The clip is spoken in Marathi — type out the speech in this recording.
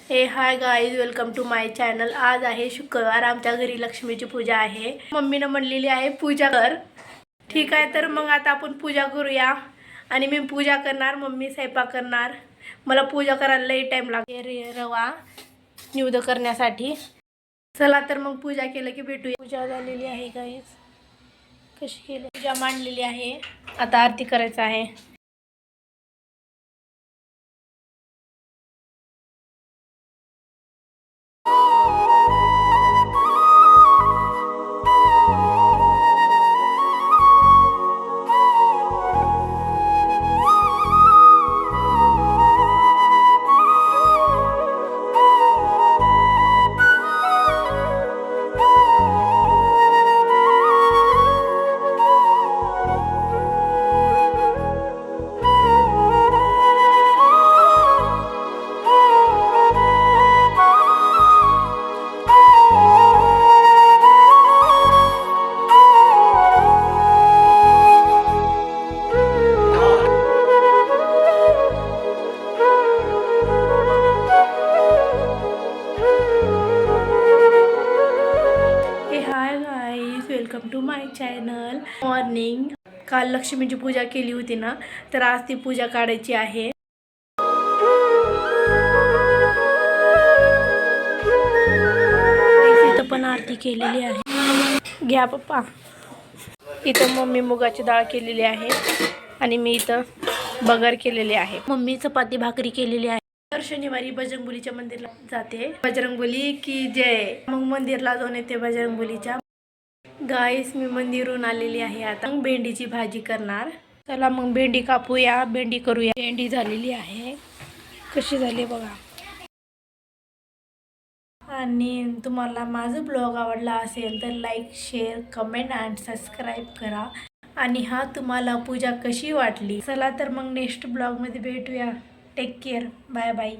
हे hi guys, welcome to my channel. आज आहे शुक्रवार, आमच्या घरी लक्ष्मीची पूजा आहे। मम्मीनं म्हणलेली आहे पूजा कर। ठीक आहे, तर मग आता आपण पूजा करूया। आणि मी पूजा करणार, मम्मी स्वयंपाक करणार। मला पूजा करायला लई टाइम लागेल रवा निवेद करण्यासाठी। चला तर मग पूजा केलं की भेटूया। पूजा झालेली आहे गाईज, कशी केली पूजा मांडलेली आहे। आता आरती करायचं आहे। Welcome to my channel. Morning, काल लक्ष्मीची पूजा केली होती ना, तर आज ती पूजा काढायची आहे। इथं पण आरती केलेली आहे। घ्या पप्पा। इथं मम्मी मुगाची डाळ केलेली आहे आणि मी इथं बगर केलेली आहे। मम्मी चपाती भाकरी केलेली आहे। दर शनिवारी बजरंगबलीच्या मंदिरला जाते। बजरंगबली की जय। मग मंदिरला जाऊन येते बजरंगबलीच्या। गाईस, मी मंदिरून आलेली आहे। आता भेंडीची भाजी करणार। चला मग भेंडी कापूया, भेंडी करूया। भेंडी झालेली आहे, कशी झाली बघा। आणि तुम्हाला माझा ब्लॉग आवडला असेल तर लाईक, शेअर, कमेंट आणि सबस्क्राईब करा। आणि हा, तुम्हाला पूजा कशी वाटली। चला तर मग नेक्स्ट ब्लॉग मध्ये भेटूया। Take care, bye bye.